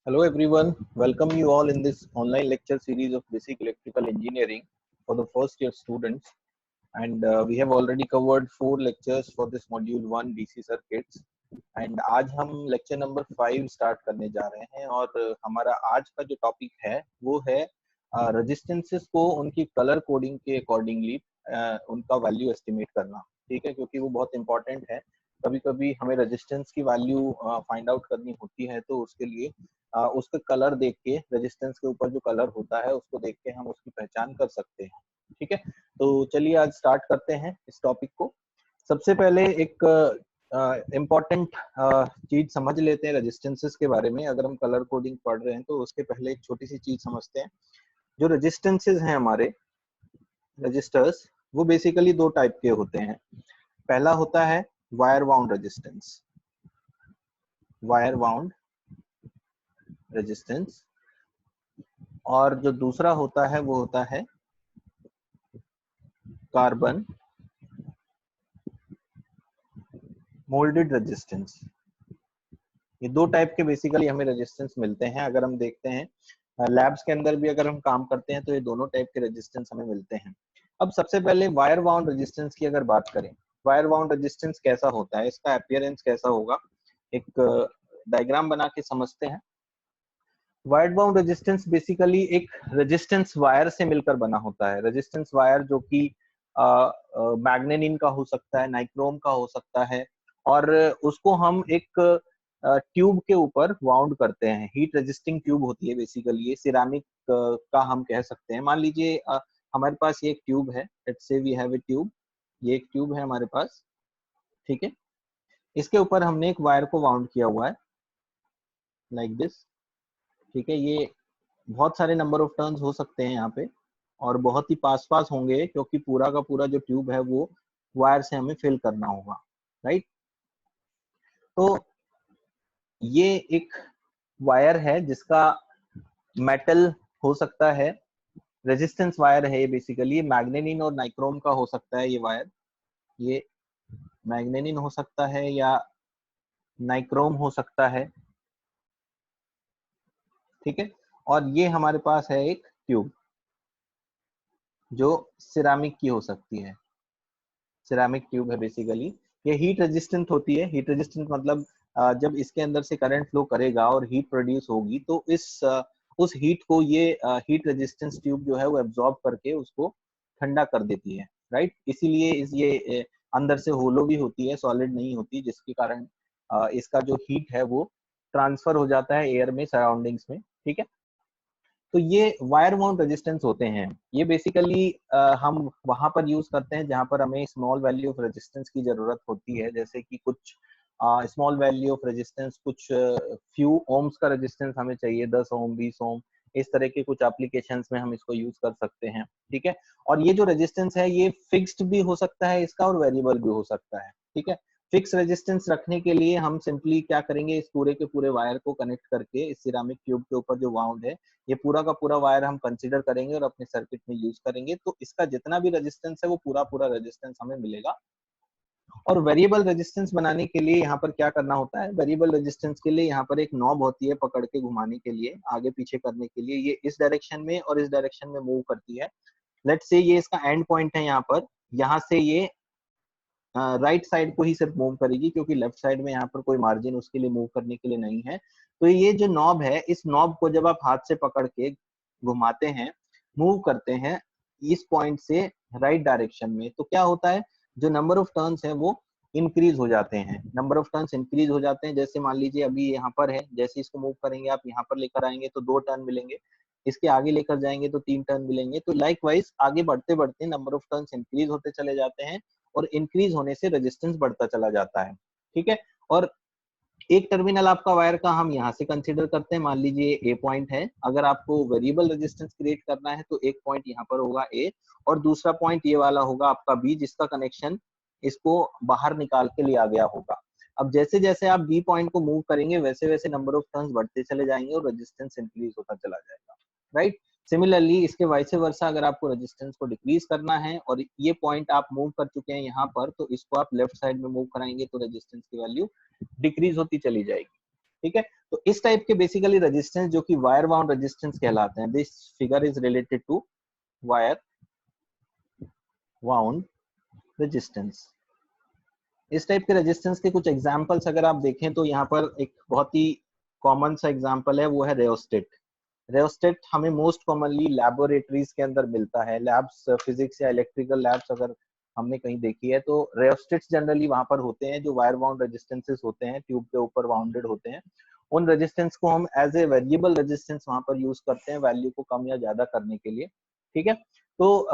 Hello everyone, welcome you all in this online lecture series of Basic Electrical Engineering for the first year students. And we have already covered 4 lectures for this module 1 DC circuits. And आज हम lecture number 5 start करने जा रहे हैं और हमारा आज का जो टॉपिक है वो है रेजिस्टेंसेस को उनकी कलर कोडिंग के अकॉर्डिंगली उनका वैल्यू एस्टिमेट करना, ठीक है, क्योंकि वो बहुत इंपॉर्टेंट है। कभी कभी हमें रेजिस्टेंस की वैल्यू फाइंड आउट करनी होती है, तो उसके लिए उसका कलर देख के, रेजिस्टेंस के ऊपर जो कलर होता है उसको देख के हम उसकी पहचान कर सकते हैं। ठीक है, तो चलिए आज स्टार्ट करते हैं इस टॉपिक को। सबसे पहले एक इम्पॉर्टेंट चीज समझ लेते हैं रेजिस्टेंसेस के बारे में। अगर हम कलर कोडिंग पढ़ रहे हैं तो उसके पहले एक छोटी सी चीज समझते हैं। जो रेजिस्टेंसेस हैं हमारे रजिस्टर्स, वो बेसिकली 2 टाइप के होते हैं। पहला होता है wire bound resistance, wire bound resistance, और जो दूसरा होता है वो होता है कार्बन मोल्डेड रेजिस्टेंस। ये 2 टाइप के बेसिकली हमें रेजिस्टेंस मिलते हैं। अगर हम देखते हैं लैब्स के अंदर भी अगर हम काम करते हैं तो ये दोनों टाइप के रेजिस्टेंस हमें मिलते हैं। अब सबसे पहले वायर बाउंड रेजिस्टेंस की अगर बात करें, वायर बाउंड रेजिस्टेंस कैसा होता है, इसका अपीयरेंस कैसा होगा, एक डायग्राम बना के समझते हैं। वायर बाउंड रेजिस्टेंस बेसिकली एक रेजिस्टेंस वायर से मिलकर बना होता है। रेजिस्टेंस वायर जो कि मैग्नेनिन का हो सकता है, नाइक्रोम का हो सकता है, और उसको हम एक ट्यूब के ऊपर वाउंड करते हैं। हीट रेजिस्टिंग ट्यूब होती है बेसिकली, ये सिरामिक का हम कह सकते हैं। मान लीजिए हमारे पास ये एक ट्यूब है, let's say we have a tube, ये एक ट्यूब है हमारे पास, ठीक है। इसके ऊपर हमने एक वायर को वाउंड किया हुआ है लाइक दिस, ठीक है। ये बहुत सारे नंबर ऑफ टर्न्स हो सकते हैं यहाँ पे, और बहुत ही पास पास होंगे क्योंकि पूरा का पूरा जो ट्यूब है वो वायर से हमें फिल करना होगा, राइट। तो ये एक वायर है जिसका मेटल हो सकता है, रेजिस्टेंस वायर है ये बेसिकली। मैग्नेनिन और नाइक्रोम का हो सकता है ये वायर, ये मैग्नेनिन हो सकता है या नाइक्रोम हो सकता है, ठीक है। और ये हमारे पास है एक ट्यूब जो सिरामिक की हो सकती है, सिरामिक ट्यूब है बेसिकली। ये हीट रेजिस्टेंट होती है। हीट रेजिस्टेंट मतलब जब इसके अंदर से करंट फ्लो करेगा और हीट प्रोड्यूस होगी तो उस हीट को ये हीट रेजिस्टेंस ट्यूब जो है वो एब्जॉर्ब करके उसको ठंडा कर देती है, राइट। इसीलिए ये अंदर से होलो भी होती है, सॉलिड नहीं होती, जिसके कारण इसका जो हीट है वो ट्रांसफर हो जाता है एयर में, सराउंडिंग्स में, ठीक है। तो ये वायर माउंट रेजिस्टेंस होते हैं। ये बेसिकली हम वहां पर यूज करते हैं जहां पर हमें स्मॉल वैल्यू ऑफ रेजिस्टेंस की जरूरत होती है, जैसे कि कुछ स्मॉल वैल्यू ऑफ रेजिस्टेंस, कुछ फ्यू ओम्स का रेजिस्टेंस हमें चाहिए, 10 ओम, 20 ओम, इस तरह के कुछ एप्लीकेशंस में हम इसको यूज कर सकते हैं, ठीक है। और ये जो रेजिस्टेंस है ये फिक्स्ड भी हो सकता है इसका, और वेरिएबल भी हो सकता है, ठीक है। फिक्स रेजिस्टेंस रखने के लिए हम सिंपली क्या करेंगे, इस पूरे के पूरे वायर को कनेक्ट करके इस सिरामिक ट्यूब के ऊपर जो वाउंड है, ये पूरा का पूरा वायर हम कंसीडर करेंगे और अपने सर्किट में यूज करेंगे। तो इसका जितना भी रेजिस्टेंस है वो पूरा पूरा रेजिस्टेंस हमें मिलेगा। और वेरिएबल रेजिस्टेंस बनाने के लिए यहाँ पर क्या करना होता है, वेरिएबल रेजिस्टेंस के लिए यहाँ पर एक नॉब होती है पकड़ के घुमाने के लिए, आगे पीछे करने के लिए। ये इस डायरेक्शन में और इस डायरेक्शन में मूव करती है। लेट्स से ये इसका एंड पॉइंट है यहाँ पर, यहाँ से ये राइट साइड को ही सिर्फ मूव करेगी, क्योंकि लेफ्ट साइड में यहाँ पर कोई मार्जिन उसके लिए मूव करने के लिए नहीं है। तो ये जो नॉब है, इस नॉब को जब आप हाथ से पकड़ के घुमाते हैं, मूव करते हैं इस पॉइंट से राइट डायरेक्शन में, तो क्या होता है, जो नंबर ऑफ टर्न्स है वो इंक्रीज हो जाते हैं। नंबर ऑफ टर्न्स इंक्रीज हो जाते हैं। जैसे मान लीजिए अभी यहाँ पर है, जैसे इसको मूव करेंगे आप, यहाँ पर लेकर आएंगे तो 2 टर्न मिलेंगे, इसके आगे लेकर जाएंगे तो 3 टर्न मिलेंगे। तो लाइक वाइज आगे बढ़ते बढ़ते नंबर ऑफ टर्न्स इंक्रीज होते चले जाते हैं, और इंक्रीज होने से रेजिस्टेंस बढ़ता चला जाता है, ठीक है। और एक टर्मिनल आपका वायर का हम यहाँ से कंसीडर करते हैं, मान लीजिए ए पॉइंट है। अगर आपको वेरिएबल रेजिस्टेंस क्रिएट करना है तो एक पॉइंट यहाँ पर होगा ए, और दूसरा पॉइंट ये वाला होगा आपका बी, जिसका कनेक्शन इसको बाहर निकाल के लिया गया होगा। अब जैसे जैसे आप बी पॉइंट को मूव करेंगे वैसे वैसे नंबर ऑफ टर्न्स बढ़ते चले जाएंगे और रेजिस्टेंस इंक्रीज होता चला जाएगा, राइट। सिमिलरली इसके वाइस वर्सा, अगर आपको रेजिस्टेंस को डिक्रीज करना है और ये पॉइंट आप मूव कर चुके हैं यहाँ पर, तो इसको आप लेफ्ट साइड में मूव कराएंगे तो रेजिस्टेंस की वैल्यू डिक्रीज होती चली जाएगी। ठीक है। तो इस टाइप के बेसिकली रेजिस्टेंस जो कि वायर बाउंड रेजिस्टेंस कहलाते हैं। This figure is related to wire bound resistance. इस टाइप के रेजिस्टेंस के कुछ एग्जांपल्स अगर आप देखें तो यहाँ पर एक बहुत ही कॉमन सा एग्जांपल है, वो है रेओस्टेट। रेओस्टेट हमें मोस्ट कॉमनली लैबोरेटरीज के अंदर मिलता है, लैब्स, फिजिक्स या इलेक्ट्रिकल लैब्स अगर हमने कहीं देखी है तो रेओस्टेट्स जनरली वहां पर होते हैं जो वायर बाउंड रेजिस्टेंसेस होते हैं, ट्यूब के ऊपर बाउंडेड होते हैं। उन रेजिस्टेंस को हम एज ए वेरिएबल रेजिस्टेंस वहां पर यूज करते हैं वैल्यू को कम या ज्यादा करने के लिए। ठीक है। तो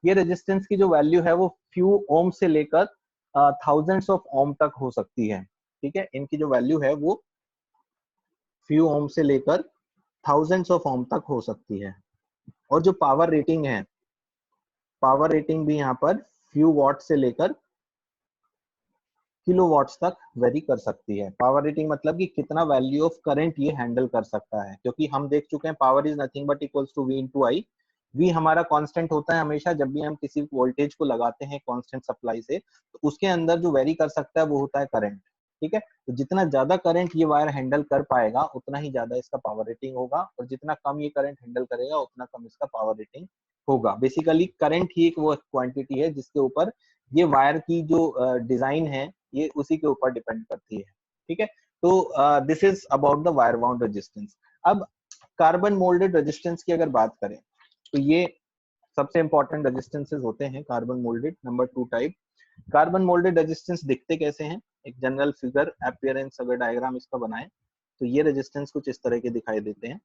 ये रेजिस्टेंस की जो वैल्यू है वो फ्यू ओम से लेकर थाउजेंड्स ऑफ ओम तक हो सकती है। ठीक है। इनकी जो वैल्यू है वो फ्यू ओम से लेकर थाउजेंड्स ऑफ ओम तक हो सकती है। और जो पावर रेटिंग है, पावर रेटिंग भी यहाँ पर फ्यू वॉट से लेकर किलो वॉट्स तक वेरी कर सकती है। पावर रेटिंग मतलब कि कितना वैल्यू ऑफ करंट ये हैंडल कर सकता है, क्योंकि हम देख चुके हैं power is nothing but equals to V into I. V हमारा कांस्टेंट होता है हमेशा, जब भी हम किसी वोल्टेज को लगाते हैं कांस्टेंट सप्लाई से, तो उसके अंदर जो वेरी कर सकता है वो होता है करंट। ठीक है। तो जितना ज्यादा करंट ये वायर हैंडल कर पाएगा उतना ही ज्यादा इसका पावर रेटिंग होगा, और जितना कम ये करंट हैंडल करेगा उतना कम इसका पावर रेटिंग होगा। बेसिकली करंट ही एक वो क्वांटिटी है जिसके ऊपर ये वायर की जो डिजाइन है ये उसी के ऊपर डिपेंड करती है। ठीक है। तो this is about the wire bound resistance. अब कार्बन मोल्डेड रेजिस्टेंस की अगर बात करें तो ये सबसे इंपॉर्टेंट रेजिस्टेंसेस होते हैं carbon moulded. Number 2 type carbon moulded resistance दिखते कैसे हैं, एक जनरल फिगर अपीयरेंस अगर डायग्राम इसका बनाए तो ये रेजिस्टेंस कुछ इस तरह के दिखाई देते हैं।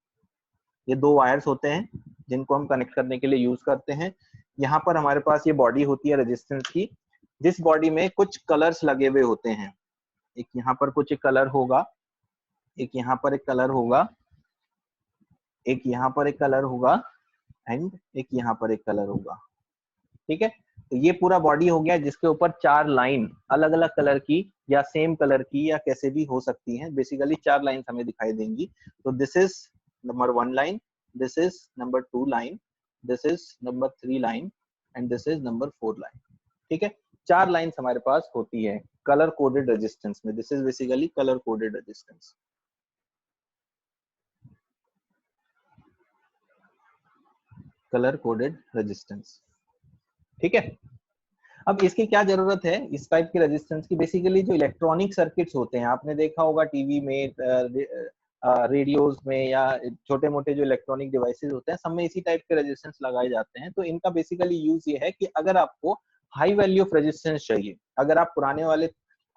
ये दो वायर्स होते हैं जिनको हम कनेक्ट करने के लिए यूज करते हैं। यहाँ पर हमारे पास ये बॉडी होती है रेजिस्टेंस की, जिस बॉडी में कुछ कलर्स लगे हुए होते हैं। एक यहाँ पर कुछ एक कलर होगा, एक यहाँ पर एक कलर होगा, एक यहाँ पर एक कलर होगा, एंड एक यहाँ पर एक कलर होगा। ठीक है। तो ये पूरा बॉडी हो गया जिसके ऊपर 4 लाइन अलग अलग कलर की या सेम कलर की या कैसे भी हो सकती हैं। बेसिकली 4 लाइन हमें दिखाई देंगी। तो this is number 1 line, this is number 2 line, this is number 3 line, and this is number 4 line. ठीक है। 4 लाइन्स हमारे पास होती है कलर कोडेड रेजिस्टेंस में। This is basically colour coded resistance. Colour coded resistance. ठीक है। अब इसकी क्या जरूरत है इस टाइप के रेजिस्टेंस की? बेसिकली जो इलेक्ट्रॉनिक सर्किट्स होते हैं, आपने देखा होगा टीवी में, रेडियोज में, या छोटे मोटे जो इलेक्ट्रॉनिक डिवाइसेस होते हैं सब में इसी टाइप के रेजिस्टेंस लगाए जाते हैं। तो इनका बेसिकली यूज ये है कि अगर आपको हाई वैल्यू ऑफ रेजिस्टेंस चाहिए, अगर आप पुराने वाले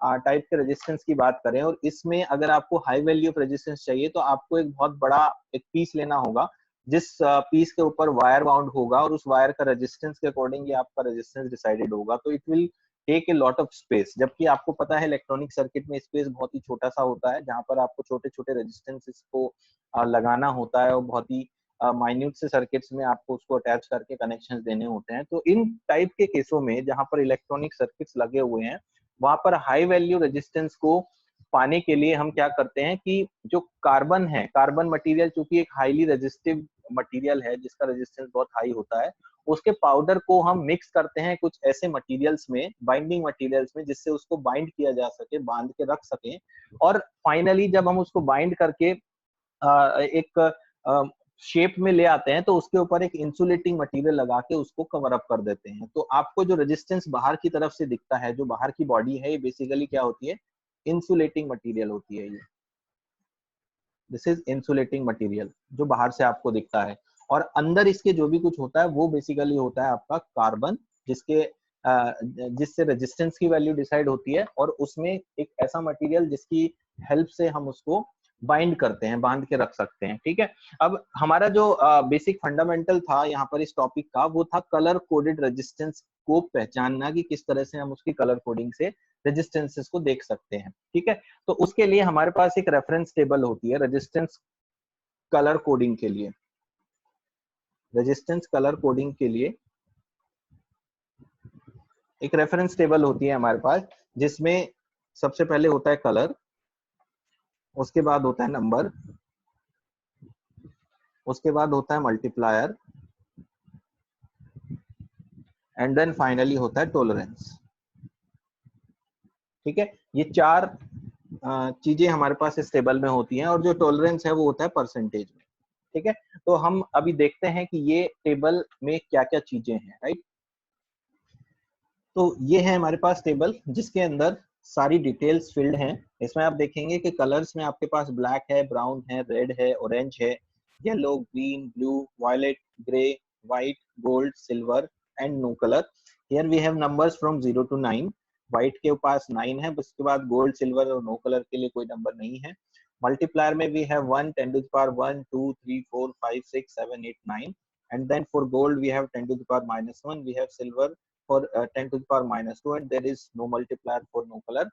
टाइप के रेजिस्टेंस की बात करें और इसमें अगर आपको हाई वैल्यू ऑफ रेजिस्टेंस चाहिए तो आपको एक बहुत बड़ा एक पीस लेना होगा, जिस पीस के ऊपर वायर बाउंड होगा और उस वायर का रेजिस्टेंस के अकॉर्डिंग आपका रेजिस्टेंस डिसाइडेड होगा। तो it will take a lot of space, जबकि आपको पता है इलेक्ट्रॉनिक सर्किट में स्पेस बहुत ही छोटा सा होता है, जहां पर आपको छोटे छोटे रेजिस्टेंसेस को लगाना होता है और बहुत ही माइन्यूट से सर्किट्स में आपको उसको अटैच करके कनेक्शंस देने होते हैं। तो इन टाइप के केसों में जहां पर इलेक्ट्रॉनिक सर्किट्स लगे हुए हैं वहां पर हाई वैल्यू रेजिस्टेंस को पाने के लिए हम क्या करते हैं कि जो कार्बन है, कार्बन मटेरियल चूंकि एक हाईली रेजिस्टिव मटेरियल है जिसका रेजिस्टेंस बहुत हाई होता है, उसके पाउडर को हम मिक्स करते हैं कुछ ऐसे मटेरियल्स में, बाइंडिंग मटेरियल्स में, जिससे उसको बाइंड किया जा सके, बांध के रख सके। और फाइनली जब हम उसको बाइंड करके एक शेप में ले आते हैं तो उसके ऊपर एक इंसुलेटिंग मटेरियल लगा के उसको कवर अप कर देते हैं। तो आपको जो रेजिस्टेंस बाहर की तरफ से दिखता है, जो बाहर की बॉडी है, ये बेसिकली क्या होती है? इंसुलेटिंग मटेरियल होती है ये। दिस इज इंसुलेटिंग मटेरियल जो बाहर से आपको दिखता है, और अंदर इसके जो भी कुछ होता है वो बेसिकली होता है आपका कार्बन, जिसके जिससे रेजिस्टेंस की वैल्यू डिसाइड होती है, और उसमें एक ऐसा मटेरियल जिसकी हेल्प से हम उसको बाइंड करते हैं, बांध के रख सकते हैं। ठीक है। अब हमारा जो बेसिक फंडामेंटल था यहाँ पर इस टॉपिक का, वो था कलर कोडेड रेजिस्टेंस को पहचानना, कि किस तरह से हम उसकी कलर कोडिंग से रेजिस्टेंसेस को देख सकते हैं। ठीक है। तो उसके लिए हमारे पास एक रेफरेंस टेबल होती है रेजिस्टेंस कलर कोडिंग के लिए। रेजिस्टेंस कलर कोडिंग के लिए एक रेफरेंस टेबल होती है हमारे पास, जिसमें सबसे पहले होता है कलर, उसके बाद होता है नंबर, उसके बाद होता है मल्टीप्लायर, एंड देन फाइनली होता है टॉलरेंस। ठीक है। ये 4 चीजें हमारे पास इस टेबल में होती हैं, और जो टॉलरेंस है वो होता है परसेंटेज में। ठीक है, तो हम अभी देखते हैं कि ये टेबल में क्या क्या चीजें हैं, राइट। तो ये है हमारे पास टेबल जिसके अंदर सारी डिटेल्स फिल्ड हैं। इसमें आप देखेंगे कि कलर्स में आपके पास ब्लैक है, ब्राउन है, रेड है, ऑरेंज है, yellow, green, blue, violet, grey, white, gold, silver and no colour. Here we have numbers from 0 to 9। White के पास 9 है, उसके बाद गोल्ड, सिल्वर और नो कलर के लिए कोई नंबर नहीं है। मल्टीप्लायर में we have 1, 10 to the power 1, 2, 3, 4, 5, 6, 7, 8, 9। And then for gold we have 10 to the power minus 1, we have silver for 10 to the power minus 2, and there is no multiplier for no color.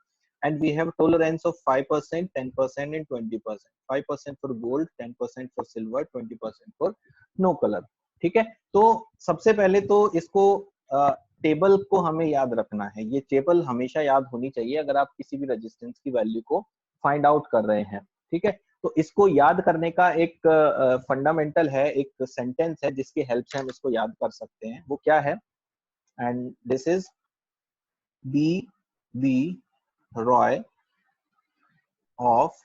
And we have tolerance of 5%, 10% and 20%. 5% for gold, 10% for silver, 20% for no color। ठीक है, तो सबसे पहले तो इसको table को हमें याद रखना है। ये टेबल हमेशा याद होनी चाहिए अगर आप किसी भी रेजिस्टेंस की वैल्यू को फाइंड आउट कर रहे हैं। ठीक है, तो इसको याद करने का एक फंडामेंटल है, एक सेंटेंस है जिसकी हेल्प से हम इसको याद कर सकते हैं। वो क्या है? And this is B. Roy of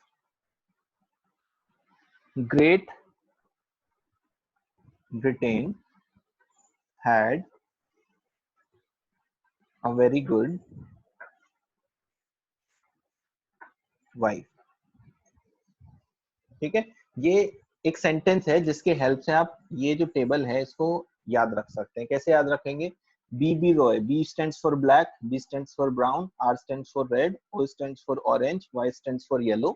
Great Britain had a very good wife। ठीक है, ये एक सेंटेंस है जिसके हेल्प से आप ये जो टेबल है इसको याद रख सकते हैं। कैसे याद रखेंगे? B Roy, B stands for black, B stands for brown, R stands for red, O stands for orange, Y stands for yellow।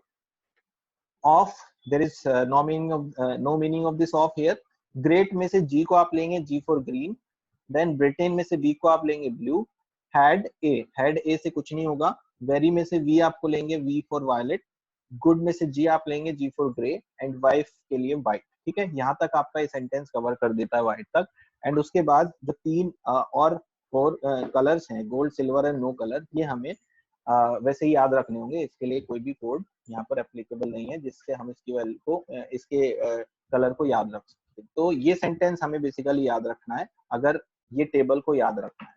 Of, there is no meaning of this of here। Great में से G को आप लेंगे, G for green। Then Britain में से B को आप लेंगे blue। Had A से कुछ नहीं होगा। Very में से V आपको लेंगे, V for violet। Good में से G आप लेंगे, G for grey। And wife के लिए white। ठीक है, यहाँ तक आपका ये सेंटेंस कवर कर देता है white तक। एंड उसके बाद जो तीन और 4 कलर्स हैं, gold, silver and no colour, ये हमें वैसे ही याद रखने होंगे। इसके लिए कोई भी कोड यहाँ पर एप्लीकेबल नहीं है जिससे हम इसकी वैल्यू को, इसके कलर को याद रख सकते। तो ये सेंटेंस हमें बेसिकली याद रखना है अगर ये टेबल को याद रखना है।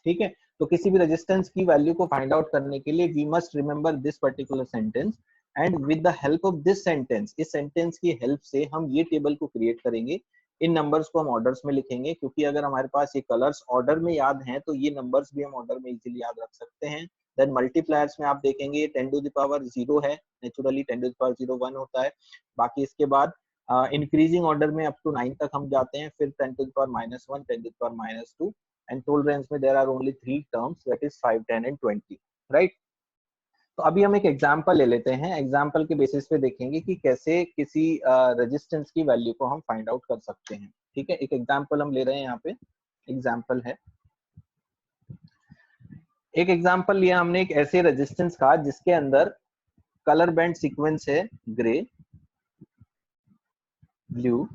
ठीक है, तो किसी भी रेजिस्टेंस की वैल्यू को फाइंड आउट करने के लिए we must remember this particular sentence. And with the help of this sentence, इस सेंटेंस की हेल्प से हम ये टेबल को क्रिएट करेंगे। इन नंबर्स को हम ऑर्डर्स में लिखेंगे, क्योंकि अगर हमारे पास ये कलर्स ऑर्डर में याद हैं तो ये नंबर्स भी हम ऑर्डर में इजीली याद रख सकते हैं। देन मल्टीप्लायर्स में आप देखेंगे 10 टू द पावर 0 है, नेचुरली 10 टू द पावर 0 1 होता है। बाकी इसके बाद इंक्रीजिंग ऑर्डर में अप टू 9 तक हम जाते हैं, फिर 10 to the power -1, 10 to the power -2। And tolerance में there are only 3 terms, that is 5, 10 and 20, right. तो अभी हम एक एग्जांपल ले लेते हैं। एग्जांपल के बेसिस पे देखेंगे कि कैसे किसी रेजिस्टेंस की वैल्यू को हम फाइंड आउट कर सकते हैं। ठीक है, एक एग्जांपल हम ले रहे हैं। यहाँ पे एग्जांपल है, एक एग्जांपल लिया हमने एक ऐसे रेजिस्टेंस का जिसके अंदर कलर बैंड सीक्वेंस है grey, blue,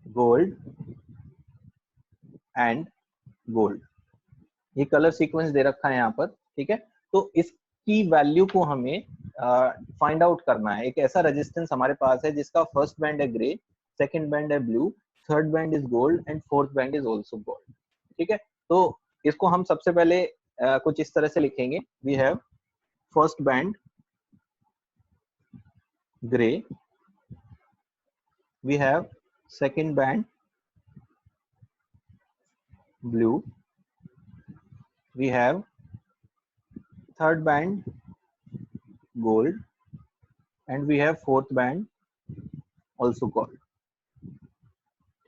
gold and gold. ये कलर सीक्वेंस दे रखा है यहाँ पर। ठीक है, तो इसकी वैल्यू को हमें फाइंड आउट करना है। एक ऐसा रेजिस्टेंस हमारे पास है जिसका फर्स्ट बैंड है ग्रे, सेकंड बैंड है blue, third band is gold and fourth band is also gold. ठीक है, तो इसको हम सबसे पहले कुछ इस तरह से लिखेंगे। We have first band grey, we have second band blue, we have third band gold and we have fourth band also gold।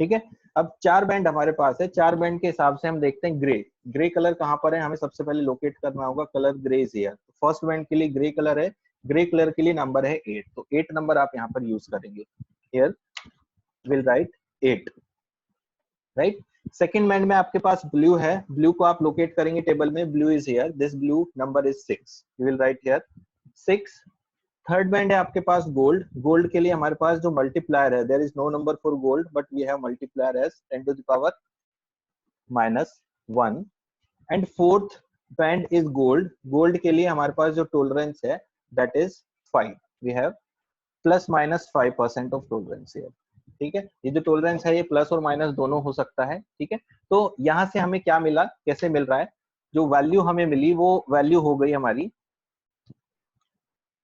ठीक है, अब 4 बैंड हमारे पास है। 4 बैंड के हिसाब से हम देखते हैं ग्रे। ग्रे कलर कहाँ पर है, हमें सबसे पहले लोकेट करना होगा। Colour grey is here. First band के लिए ग्रे कलर है, ग्रे कलर के लिए नंबर है 8, तो 8 नंबर आप यहाँ पर यूज करेंगे। Here will write 8, right. Second band में आपके पास ब्लू है, ब्लू को आप लोकेट करेंगे टेबल में। Blue is here, this blue number is 6, you will write here 6। Third band है आपके पास गोल्ड। गोल्ड के लिए हमारे पास जो मल्टीप्लायर है, there is no number for gold but we have multiplier as 10 to the power -1। And fourth band is gold. Gold के लिए हमारे पास जो टॉलरेंस है that is 5, we have ±5% of tolerance here. ठीक है, ये जो टॉलरेंस है ये प्लस और माइनस दोनों हो सकता है। ठीक है, तो यहाँ से हमें क्या मिला, कैसे मिल रहा है, जो वैल्यू हमें मिली वो वैल्यू हो गई हमारी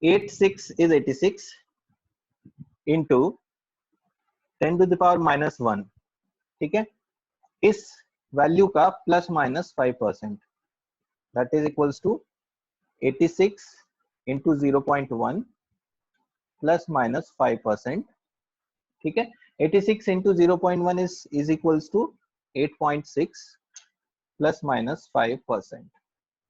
86 is 86 into 10 to the power minus 1, ठीक है, इस वैल्यू का plus minus 5%, that is equals to 86 into 0.1 plus minus 5%, ठीक है। 86 into 0.1 is equals to 8.6 plus minus 5%,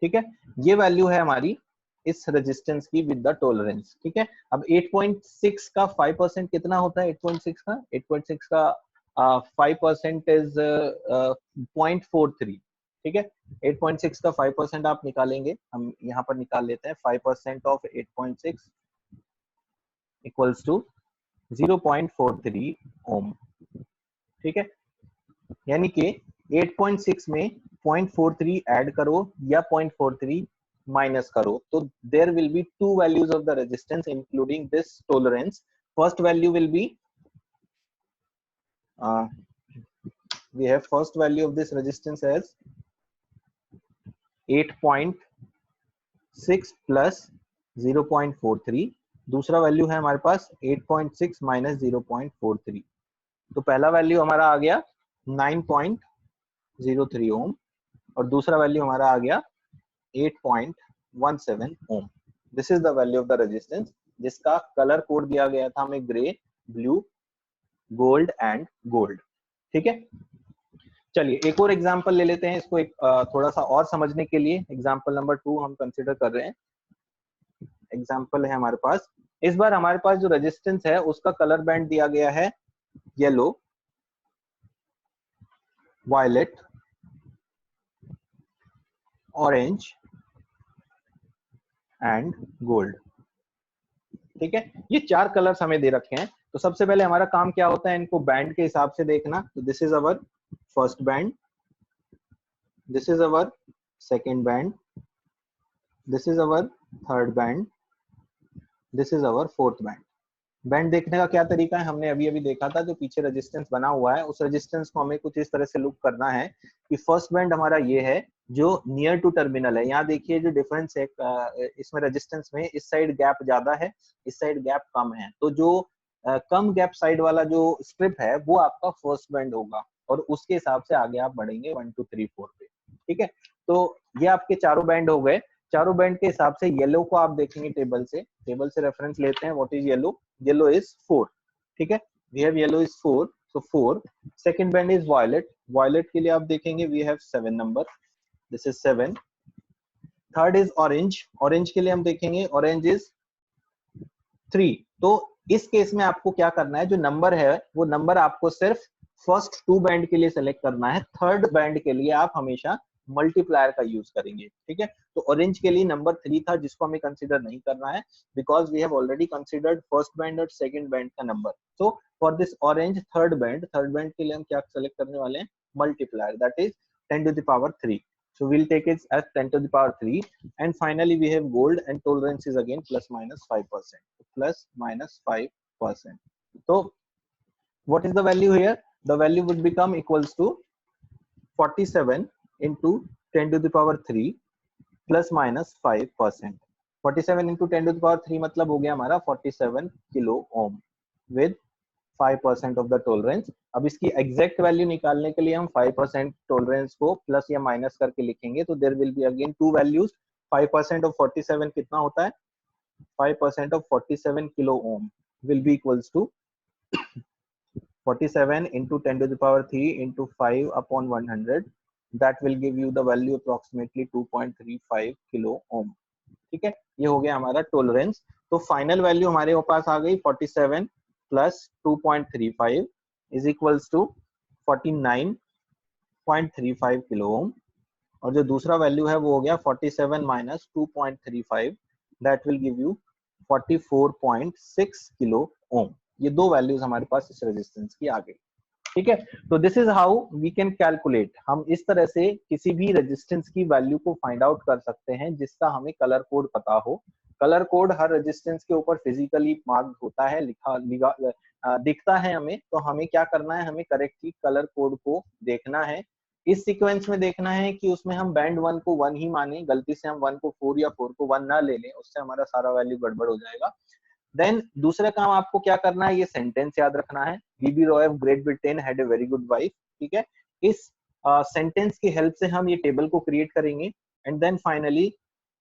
ठीक है। ये वैल्यू है हमारी इस रेजिस्टेंस की विद द टॉलरेंस, ठीक है। अब 8.6 का 5% कितना होता है? 8.6 का 5% इज 0.43, ठीक है। 8.6 का 5% आप निकालेंगे, हम यहाँ पर निकाल लेते हैं। 5% ऑफ 8.6 इक्वल्स टू 0.43 ओम, ठीक है। यानी कि 8.6 में 0.43 ऐड करो या 0.43 माइनस करो, तो there will be two values of the resistance including this tolerance. First value will be we have first value of this resistance as 8.6 plus 0.43, दूसरा वैल्यू है हमारे पास 8.6 माइनस 0.43, तो पहला वैल्यू हमारा आ गया 9.03 ओम और दूसरा वैल्यू हमारा आ गया 8.17 ohm. This is the value of the resistance जिसका कलर कोड दिया गया था हमें grey, blue, gold and gold, ठीक है। चलिए एक और एग्जांपल ले लेते हैं, इसको एक थोड़ा सा और समझने के लिए। एग्जांपल नंबर 2 हम कंसीडर कर रहे हैं। एग्जांपल है हमारे पास, इस बार हमारे पास जो रेजिस्टेंस है उसका कलर बैंड दिया गया है yellow, violet, orange and gold, ठीक है। ये चार कलर्स हमें दे रखे हैं। तो सबसे पहले हमारा काम क्या होता है, इनको बैंड के हिसाब से देखना। तो this is our first band, this is our second band, this is our third band, this is our fourth band. Band देखने का क्या तरीका है, हमने अभी अभी देखा था। जो पीछे रेजिस्टेंस बना हुआ है उस रेजिस्टेंस को हमें कुछ इस तरह से लुक करना है कि फर्स्ट बैंड हमारा ये है जो नियर टू टर्मिनल है। यहाँ देखिए जो डिफरेंस है इसमें रेजिस्टेंस में, इस साइड गैप ज्यादा है, इस साइड गैप कम है। तो जो कम गैप साइड वाला जो स्ट्रिप है वो आपका फर्स्ट बैंड होगा और उसके हिसाब से आगे आप बढ़ेंगे 1 2 3 4 पे, ठीक है। तो ये आपके चारों बैंड हो गए। चारों बैंड के हिसाब से येलो को आप देखेंगे टेबल से रेफरेंस लेते हैं। What is yellow? Yellow is 4, ठीक है। We have yellow is 4, so 4। Second band is violet, violet के लिए आप देखेंगे we have 7 number, this is 7। Third is orange, orange के लिए हम देखेंगे ऑरेंज इज 3। तो इस केस में आपको क्या करना है, जो नंबर है वो नंबर आपको सिर्फ फर्स्ट 2 बैंड के लिए सेलेक्ट करना है। थर्ड बैंड के लिए आप हमेशा मल्टीप्लायर का यूज करेंगे, ठीक है। तो ऑरेंज के लिए नंबर 3 था जिसको हमें कंसीडर नहीं करना है because we have already considered first band और सेकंड बैंड का नंबर। So for this orange third band के लिए हम क्या सेलेक्ट करने वाले हैं? Multiplier, that is 10 to the power 3. So we'll take it as 10 to the power 3. And finally we have gold and tolerance is again plus minus 5%. Plus minus 5%. So what is the value here? The value would become equals to 47 into 10 to the power 3 plus minus 5%. 47 into 10 to the power 3 मतलब हो गया हमारा 47 kilo Om with 5% of the tolerance. अब इसकी exact value निकालने के लिए हम 5% टॉलरेंस को प्लस या माइनस करके लिखेंगे। तो there will be again two values. 5% of 47 कितना होता है? 5% of 47 kilo ohm will be equals to 47 into 10 to the power 3 into 5 upon 100, that will give you the value approximately 2.35 kilo ohm, ठीक है। ये हो गया हमारा टॉलरेंस। तो फाइनल वैल्यू हमारे पास आ गई 47 plus 2.35 is equals to 49.35 kilo ohm. और जो दूसरा वैल्यू है वो हो गया 47 minus 2.35, that will give you 44.6 kilo ohm. ये दो वैल्यूज हमारे पास इस रेजिस्टेंस की आ गई, ठीक है। तो this is how we can calculate. हम इस तरह से किसी भी रेजिस्टेंस की वैल्यू को फाइंड आउट कर सकते हैं जिसका हमें कलर कोड पता हो। कलर कोड हर रेजिस्टेंस के ऊपर फिजिकली मार्क होता है, दिखता है हमें। तो हमें क्या करना है, हमें करेक्टली कलर कोड को देखना है इस सीक्वेंस में देखना है कि उसमें हम बैंड 1 को 1 ही माने, गलती से हम 1 को 4 या 4 को 1 ना ले लें, उससे हमारा सारा वैल्यू गड़बड़ हो जाएगा। देन दूसरा काम आपको क्या करना है, ये सेंटेंस याद रखना है, BB Roy of Great Britain had a very good wife, ठीक है। इस सेंटेंस की हेल्प से हम ये टेबल को क्रिएट करेंगे एंड देन फाइनली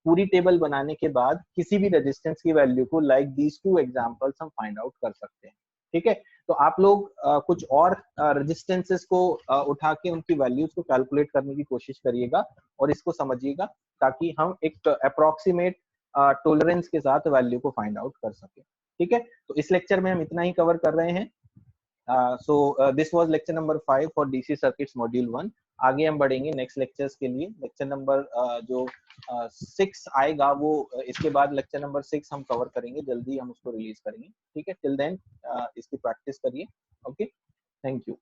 पूरी टेबल बनाने के बाद किसी भी रेजिस्टेंस की वैल्यू को लाइक दीज टू एग्जांपल्स हम फाइंड आउट कर सकते हैं, ठीक है। तो आप लोग कुछ और रेजिस्टेंसेस को उठा के उनकी वैल्यूज को कैलकुलेट करने की कोशिश करिएगा और इसको समझिएगा, ताकि हम एक अप्रोक्सीमेट टॉलरेंस के साथ वैल्यू को फाइंड आउट कर सके, ठीक है। तो इस लेक्चर में हम इतना ही कवर कर रहे हैं। This was lecture number 5 for DC circuits module 1। आगे हम बढ़ेंगे नेक्स्ट लेक्चर्स के लिए। लेक्चर नंबर जो 6 आएगा वो इसके बाद लेक्चर नंबर 6 हम कवर करेंगे, जल्दी हम उसको रिलीज करेंगे, ठीक है। टिल देन इसकी प्रैक्टिस करिए। Okay, thank you.